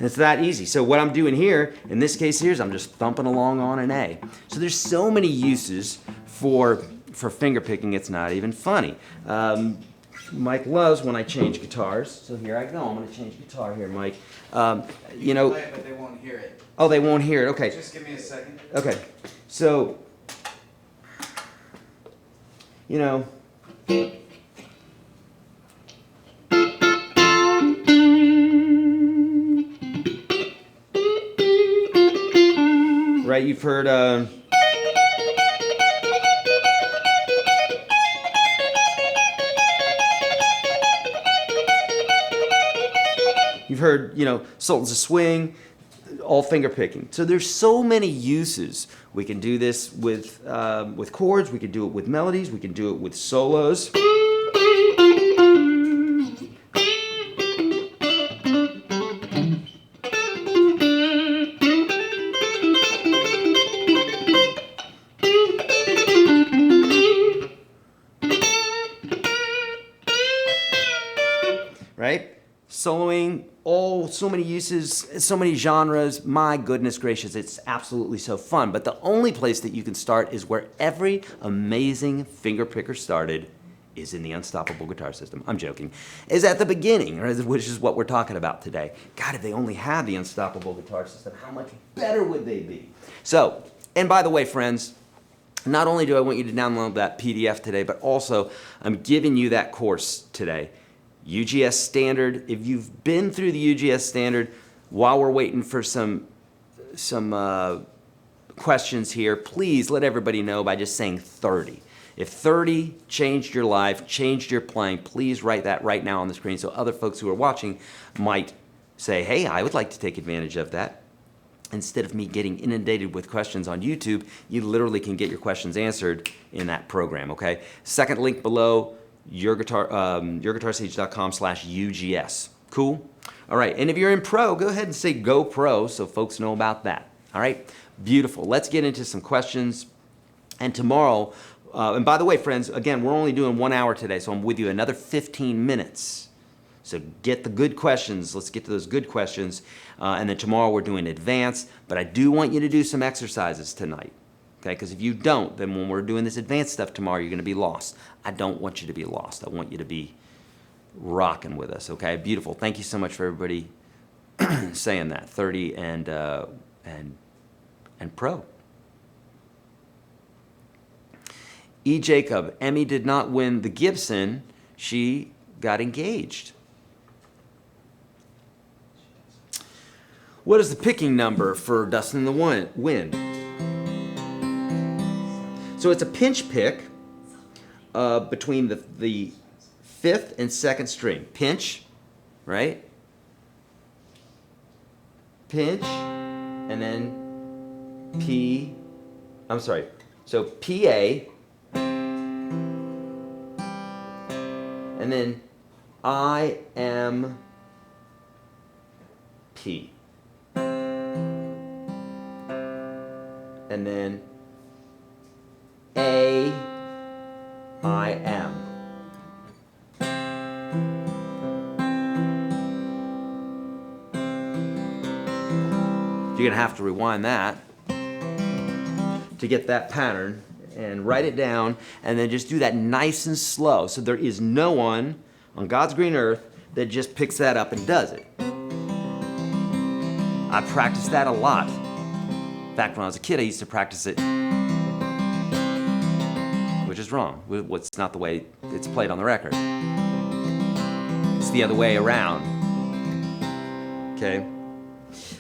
It's that easy. So what I'm doing here, in this case here, is I'm just thumping along on an A. So there's so many uses for finger picking, it's not even funny. Mike loves when I change guitars. So here I go. I'm going to change guitar here, Mike. You can play it, but they won't hear it. Oh, they won't hear it. Okay. Just give me a second. Okay. So, right, you've heard, Sultans of Swing, all finger picking. So there's so many uses. We can do this with chords, we can do it with melodies, we can do it with solos. Right? Soloing, so many uses, so many genres. My goodness gracious, it's absolutely so fun. But the only place that you can start is where every amazing finger picker started, is in the Unstoppable Guitar System. I'm joking. Is at the beginning, which is what we're talking about today. God, if they only had the Unstoppable Guitar System, how much better would they be? So, and by the way, friends, not only do I want you to download that PDF today, but also I'm giving you that course today. UGS Standard. If you've been through the UGS Standard, while we're waiting for some questions here, please let everybody know by just saying 30. If 30 changed your life, changed your playing, please write that right now on the screen so other folks who are watching might say, hey, I would like to take advantage of that. Instead of me getting inundated with questions on YouTube, you literally can get your questions answered in that program, okay? Second link below, YourGuitarSage.com/UGS. Cool? All right, and if you're in Pro, go ahead and say Go Pro so folks know about that. All right? Beautiful. Let's get into some questions. And tomorrow, and by the way, friends, again, we're only doing 1 hour today, so I'm with you another 15 minutes. So get the good questions. Let's get to those good questions. And then tomorrow we're doing advanced, but I do want you to do some exercises tonight. Okay, because if you don't, then when we're doing this advanced stuff tomorrow, you're going to be lost. I don't want you to be lost. I want you to be rocking with us, okay? Beautiful. Thank you so much for everybody saying that. 30 and Pro. E. Jacob, Emmy did not win the Gibson. She got engaged. What is the picking number for Dust in the Wind? So it's a pinch pick between the fifth and second string. Pinch, right? Pinch, and then So PA, and then IMP. And then AIM. You're going to have to rewind that to get that pattern and write it down, and then just do that nice and slow. So there is no one on God's green earth that just picks that up and does it. I practiced that a lot. In fact, when I was a kid, I used to practice it, which is wrong. It's not the way it's played on the record. It's the other way around. Okay?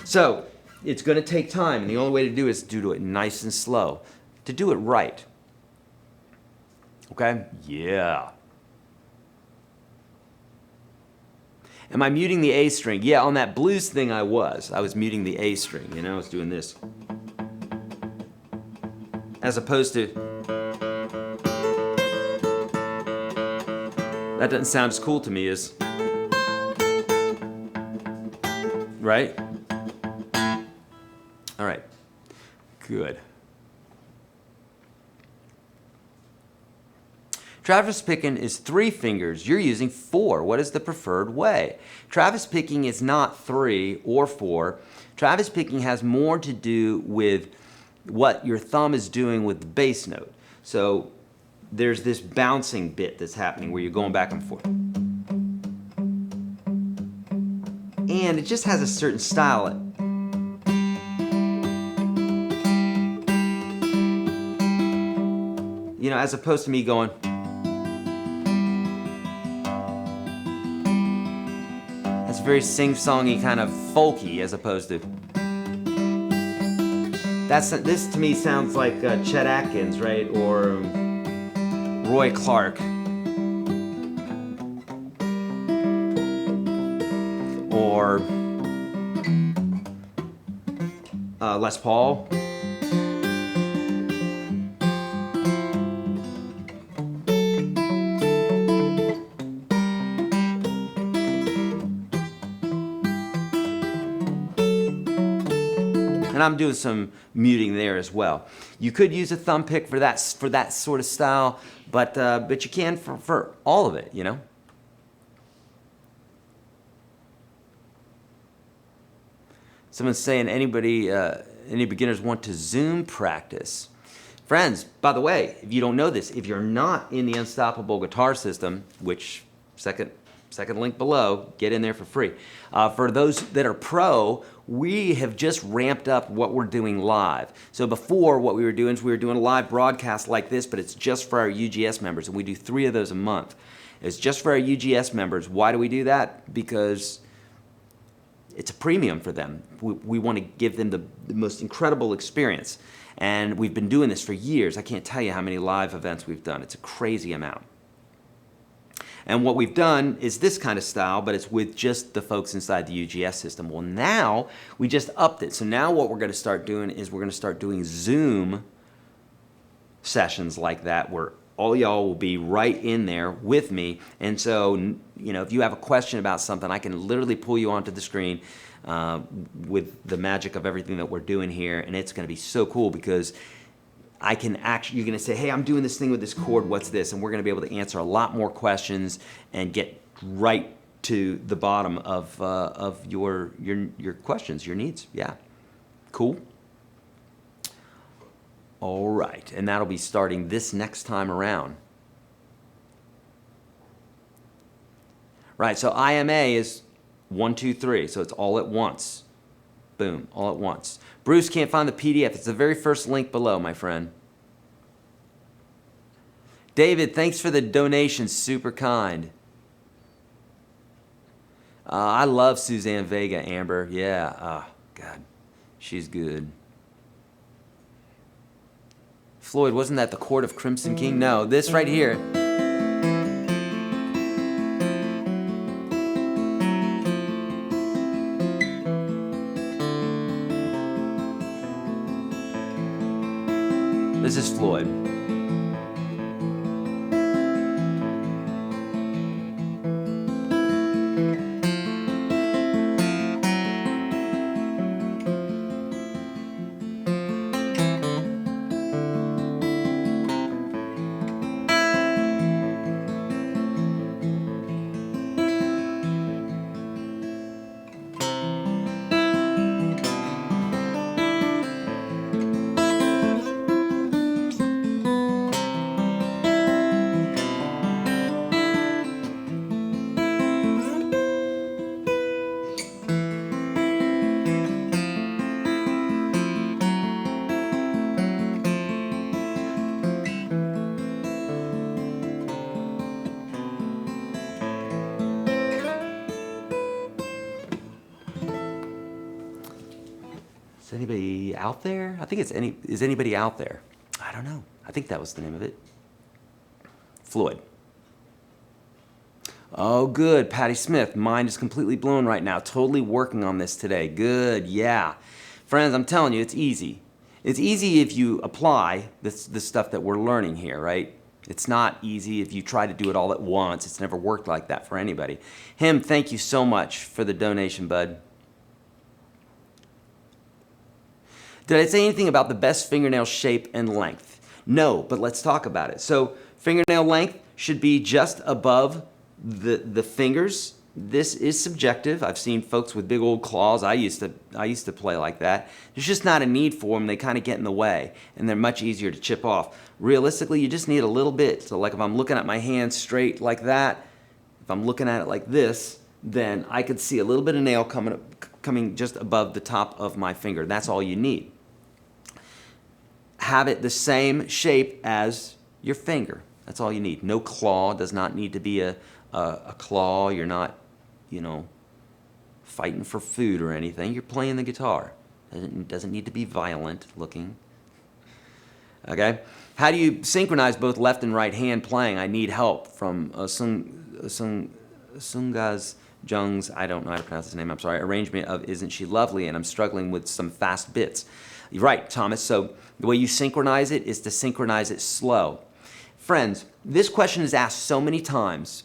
So, it's going to take time, and the only way to do it is to do it nice and slow. To do it right. Okay? Yeah. Am I muting the A string? Yeah, on that blues thing I was. I was muting the A string, you know, I was doing this. As opposed to... That doesn't sound as cool to me as... Right? All right. Good. Travis picking is 3 fingers. You're using 4. What is the preferred way? Travis picking is not 3 or 4. Travis picking has more to do with what your thumb is doing with the bass note. So there's this bouncing bit that's happening where you're going back and forth. And it just has a certain style. You know, as opposed to me going... That's very sing-songy, kind of folky, as opposed to... This to me sounds like Chet Atkins, right? Or Roy Clark. Or Les Paul. And I'm doing some muting there as well. You could use a thumb pick for that sort of style, but you can for all of it, you know. Someone's saying any beginners want to Zoom practice. Friends, by the way, if you don't know this, if you're not in the Unstoppable Guitar System, which second link below, get in there for free. For those that are pro, we have just ramped up what we're doing live. So before, what we were doing is we were doing a live broadcast like this, but it's just for our UGS members, and we do 3 of those a month. It's just for our UGS members. Why do we do that? Because it's a premium for them. We want to give them the most incredible experience. And we've been doing this for years. I can't tell you how many live events we've done. It's a crazy amount. And what we've done is this kind of style, but it's with just the folks inside the UGS system. Well, now we just upped it. So now what we're going to start doing is we're going to start doing Zoom sessions like that where all y'all will be right in there with me. And so, you know, if you have a question about something, I can literally pull you onto the screen with the magic of everything that we're doing here. And it's going to be so cool because I can actually, you're going to say, hey, I'm doing this thing with this chord, what's this? And we're going to be able to answer a lot more questions and get right to the bottom of your questions, your needs. Yeah. Cool. All right. And that'll be starting this next time around. Right. So IMA is 1, 2, 3. So it's all at once. Boom. All at once. Bruce can't find the PDF. It's the very first link below, my friend. David, thanks for the donation. Super kind. I love Suzanne Vega, Amber. Yeah. Oh, God. She's good. Floyd, wasn't that the Court of Crimson King? No, this right here. This is Floyd. Is anybody out there? I think it's is anybody out there? I don't know. I think that was the name of it. Floyd. Oh, good. Patty Smith. Mind is completely blown right now. Totally working on this today. Good. Yeah. Friends, I'm telling you, it's easy. It's easy if you apply this stuff that we're learning here, right? It's not easy if you try to do it all at once. It's never worked like that for anybody. Him, thank you so much for the donation, bud. Did I say anything about the best fingernail shape and length? No, but let's talk about it. So fingernail length should be just above the fingers. This is subjective. I've seen folks with big old claws. I used to play like that. There's just not a need for them. They kind of get in the way, and they're much easier to chip off. Realistically, you just need a little bit. So like if I'm looking at my hand straight like that, if I'm looking at it like this, then I could see a little bit of nail coming just above the top of my finger. That's all you need. Have it the same shape as your finger. That's all you need. No claw. Does not need to be a claw. You're not, fighting for food or anything. You're playing the guitar. It doesn't need to be violent looking. Okay? How do you synchronize both left and right hand playing? I need help from Sungas Jung's, I don't know how to pronounce his name, I'm sorry, arrangement of Isn't She Lovely, and I'm struggling with some fast bits. You're right, Thomas. So the way you synchronize it is to synchronize it slow. Friends, this question is asked so many times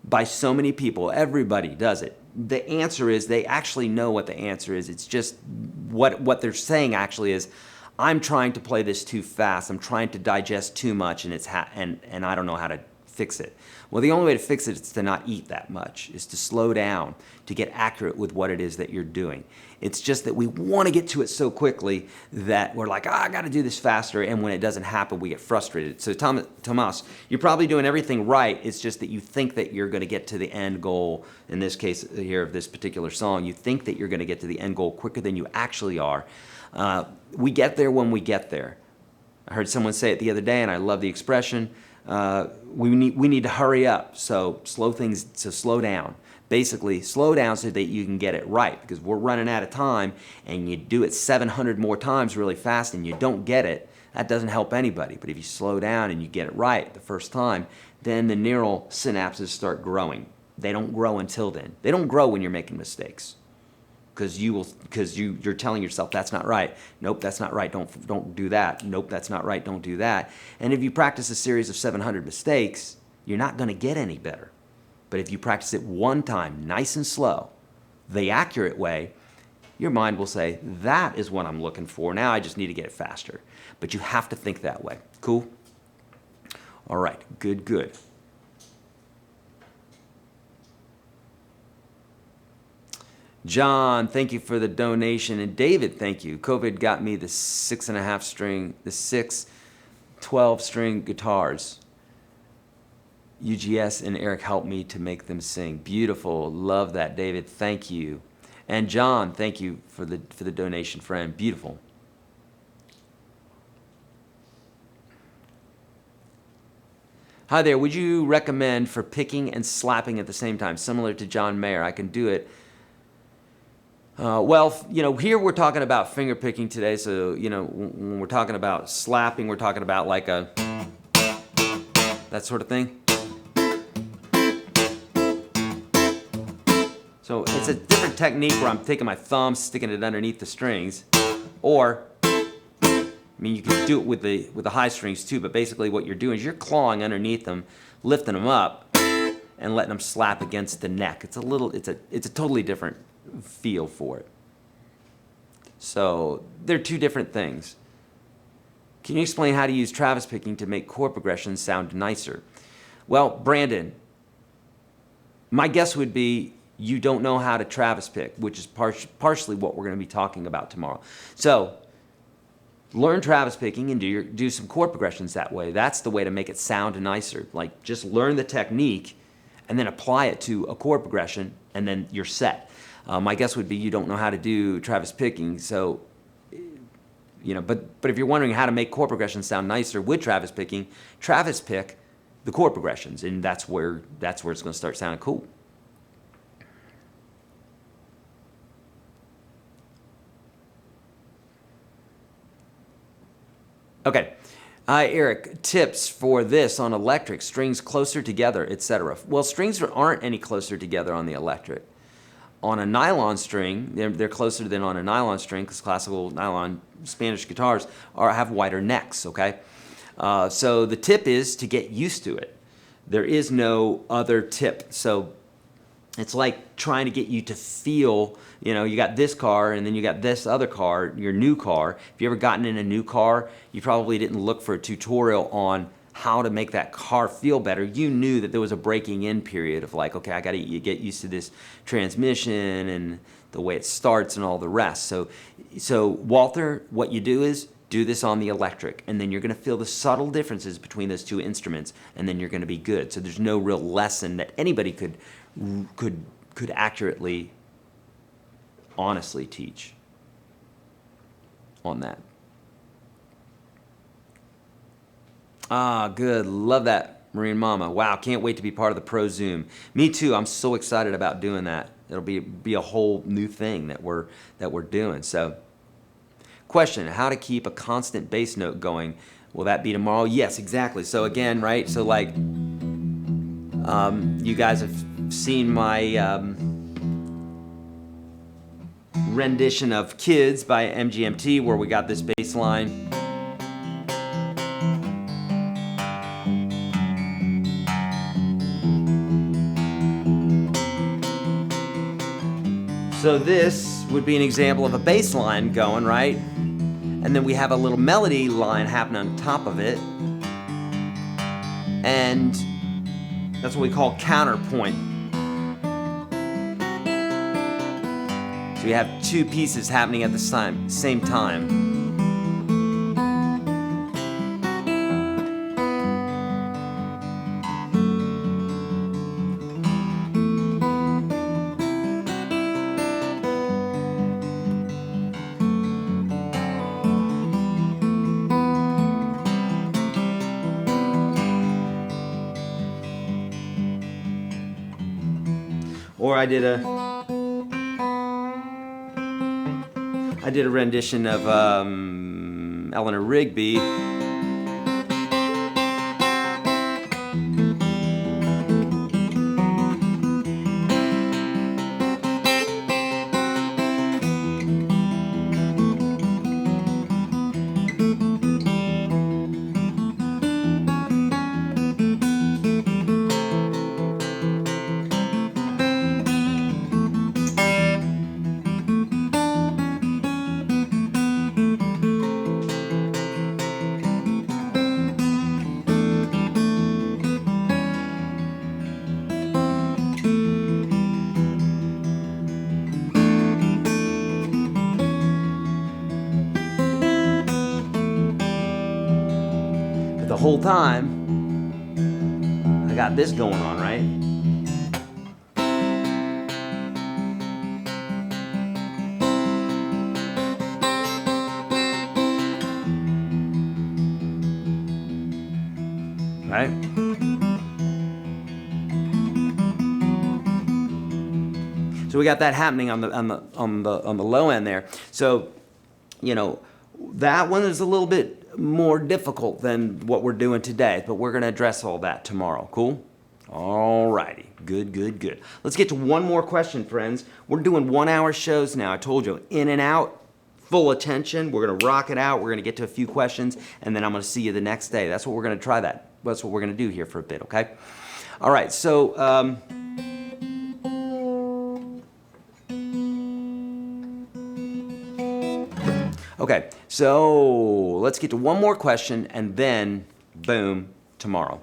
by so many people. Everybody does it. The answer is they actually know what the answer is. It's just what they're saying actually is, I'm trying to play this too fast. I'm trying to digest too much, and and I don't know how to fix it. Well, the only way to fix it is to not eat that much, is to slow down, to get accurate with what it is that you're doing. It's just that we want to get to it so quickly that we're like, I got to do this faster, and when it doesn't happen, we get frustrated. So Tomas, you're probably doing everything right. It's just that you think that you're going to get to the end goal, in this case here of this particular song, you think that you're going to get to the end goal quicker than you actually are. We get there when we get there. I heard someone say it the other day, and I love the expression, we need to hurry up, so slow down. Basically, slow down so that you can get it right, because we're running out of time, and you do it 700 more times really fast and you don't get it, that doesn't help anybody. But if you slow down and you get it right the first time, then the neural synapses start growing. They don't grow until then. They don't grow when you're making mistakes, because you're telling yourself that's not right. Nope, that's not right. Don't do that. Nope, that's not right. Don't do that. And if you practice a series of 700 mistakes, you're not going to get any better. But if you practice it one time, nice and slow, the accurate way, your mind will say, that is what I'm looking for. Now I just need to get it faster. But you have to think that way. Cool? All right, good. John, thank you for the donation. And David, thank you. COVID got me the 6.5 string, the 12 string guitars. UGS and Eric helped me to make them sing. Beautiful. Love that, David. Thank you. And John, thank you for the donation, friend. Beautiful. Hi there. Would you recommend for picking and slapping at the same time, similar to John Mayer? I can do it. Well, here we're talking about finger picking today. So, when we're talking about slapping, we're talking about like that sort of thing. So it's a different technique where I'm taking my thumb, sticking it underneath the strings, or I mean, you can do it with the high strings too, but basically what you're doing is you're clawing underneath them, lifting them up, and letting them slap against the neck. It's a totally different feel for it. So they're two different things. Can you explain how to use Travis picking to make chord progressions sound nicer? Well, Brandon, my guess would be you don't know how to Travis pick, which is partially what we're going to be talking about tomorrow. So learn Travis picking and do some chord progressions that way. That's the way to make it sound nicer. Like, just learn the technique and then apply it to a chord progression, and then you're set. My guess would be you don't know how to do Travis picking, so, you know, but if you're wondering how to make chord progressions sound nicer with Travis picking, Travis pick the chord progressions, and that's where it's going to start sounding cool. Okay. Hi, Eric. Tips for this on electric, strings closer together, etc. Well, strings aren't any closer together on the electric. On a nylon string, they're closer than on a nylon string, because classical nylon Spanish guitars have wider necks, okay? So the tip is to get used to it. There is no other tip. So it's like trying to get you to feel, you know, you got this car and then you got this other car, your new car. If you ever gotten in a new car, you probably didn't look for a tutorial on how to make that car feel better. You knew that there was a breaking in period of like, okay, I got to get used to this transmission and the way it starts and all the rest. So Walter, what you do is do this on the electric, and then you're going to feel the subtle differences between those two instruments, and then you're going to be good. So there's no real lesson that anybody could accurately, honestly teach on that. Ah, good. Love that, Marine Mama. Wow, can't wait to be part of the Pro Zoom. Me too. I'm so excited about doing that. It'll be a whole new thing that we're doing. So, question: how to keep a constant bass note going? Will that be tomorrow? Yes, exactly. So again, right? So like, you guys have seen my rendition of Kids by MGMT, where we got this bass line. So this would be an example of a bass line going, right? And then we have a little melody line happening on top of it. And that's what we call counterpoint. So we have two pieces happening at the same time. Or I did a rendition of Eleanor Rigby. The whole time, I got this going on, right? Right? So we got that happening on the low end there. So, you know, that one is a little bit more difficult than what we're doing today, but we're going to address all that tomorrow. Cool? All righty. Good, good, good. Let's get to one more question, friends. We're doing 1 hour shows now. I told you, in and out, full attention. We're going to rock it out. We're going to get to a few questions, and then I'm going to see you the next day. That's what we're going to try that. That's what we're going to do here for a bit, okay? All right, so okay, so let's get to one more question, and then boom, tomorrow.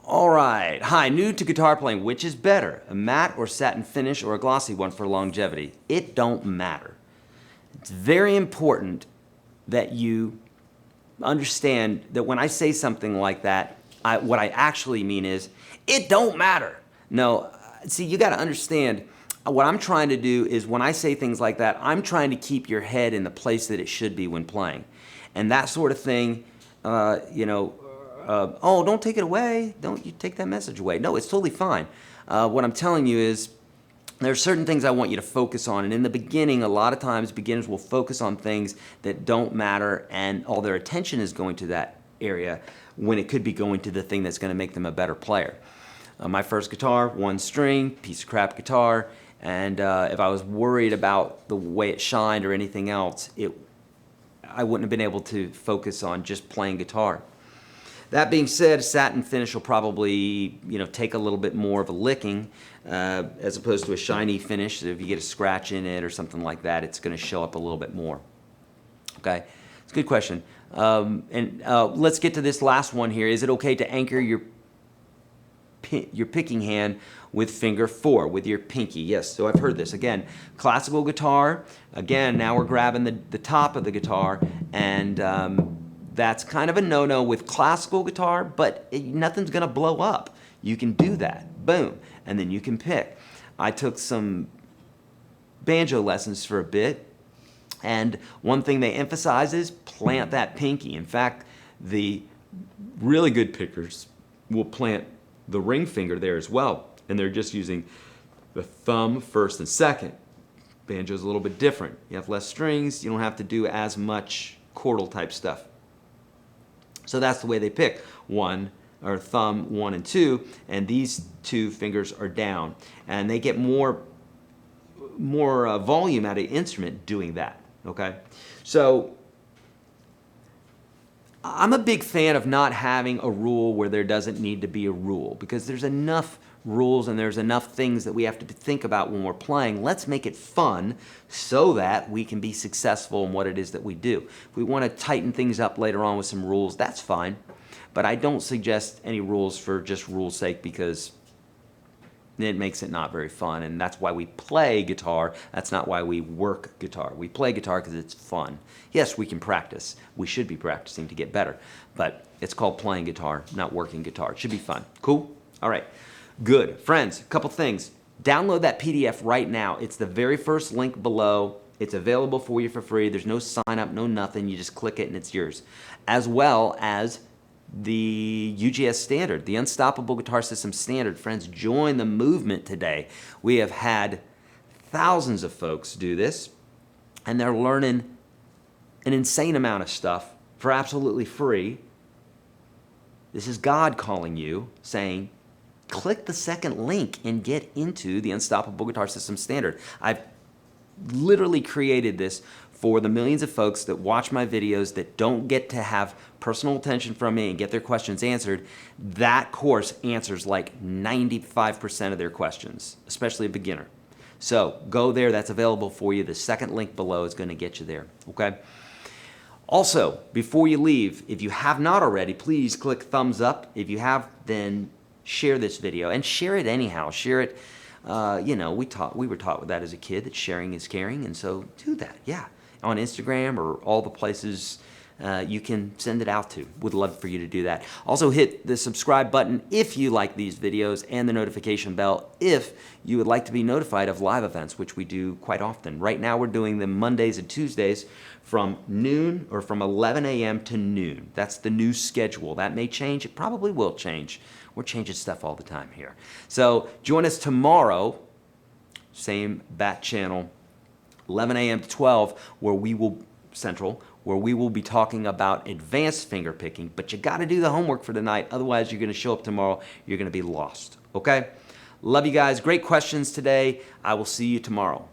All right. Hi, new to guitar playing. Which is better, a matte or satin finish or a glossy one for longevity? It don't matter. It's very important that you understand that when I say something like that, what I actually mean is, it don't matter. No, see, you got to understand, what I'm trying to do is when I say things like that, I'm trying to keep your head in the place that it should be when playing. And that sort of thing, oh, don't take it away. Don't you take that message away. No, it's totally fine. What I'm telling you is there are certain things I want you to focus on. And in the beginning, a lot of times beginners will focus on things that don't matter and all their attention is going to that area when it could be going to the thing that's going to make them a better player. My first guitar, one string, piece of crap guitar. And if I was worried about the way it shined or anything else, I wouldn't have been able to focus on just playing guitar. That being said, a satin finish will probably, take a little bit more of a licking as opposed to a shiny finish. So if you get a scratch in it or something like that, it's going to show up a little bit more. Okay, it's a good question. Let's get to this last one here. Is it okay to anchor your picking hand with finger 4, with your pinky? Yes, so I've heard this. Again, classical guitar, again, now we're grabbing the top of the guitar, and that's kind of a no-no with classical guitar, but nothing's going to blow up. You can do that. Boom. And then you can pick. I took some banjo lessons for a bit, and one thing they emphasize is plant that pinky. In fact, the really good pickers will plant the ring finger there as well, and they're just using the thumb first and second. Banjo's a little bit different. You have less strings. You don't have to do as much chordal type stuff. So that's the way they pick. One, or thumb 1 and 2, and these 2 fingers are down. And they get more volume out of the instrument doing that, okay? So I'm a big fan of not having a rule where there doesn't need to be a rule, because there's enough rules and there's enough things that we have to think about when we're playing. Let's make it fun so that we can be successful in what it is that we do. If we want to tighten things up later on with some rules, that's fine. But I don't suggest any rules for just rules' sake, because it makes it not very fun. And that's why we play guitar. That's not why we work guitar. We play guitar because it's fun. Yes, we can practice. We should be practicing to get better. But it's called playing guitar, not working guitar. It should be fun. Cool? All right. Good. Friends, a couple things. Download that PDF right now. It's the very first link below. It's available for you for free. There's no sign up, no nothing. You just click it and it's yours. As well as the UGS Standard, the Unstoppable Guitar System Standard. Friends, join the movement today. We have had thousands of folks do this, and they're learning an insane amount of stuff for absolutely free. This is God calling you, saying, click the second link and get into the Unstoppable Guitar System Standard. I've literally created this for the millions of folks that watch my videos that don't get to have personal attention from me and get their questions answered. That course answers like 95% of their questions, especially a beginner. So go there. That's available for you. The second link below is going to get you there. Okay? Also, before you leave, if you have not already, please click thumbs up. If you have, then share this video, and share it anyhow. Share it. We were taught with that as a kid, that sharing is caring, and so do that. Yeah, on Instagram or all the places you can send it out to. Would love for you to do that. Also, hit the subscribe button if you like these videos, and the notification bell if you would like to be notified of live events, which we do quite often. Right now, we're doing them Mondays and Tuesdays from noon, or from 11 a.m. to noon. That's the new schedule. That may change. It probably will change. We're changing stuff all the time here. So join us tomorrow, same bat channel, 11 a.m. to 12, where we will, Central, where we will be talking about advanced finger picking. But you got to do the homework for tonight. Otherwise, you're going to show up tomorrow. You're going to be lost. Okay? Love you guys. Great questions today. I will see you tomorrow.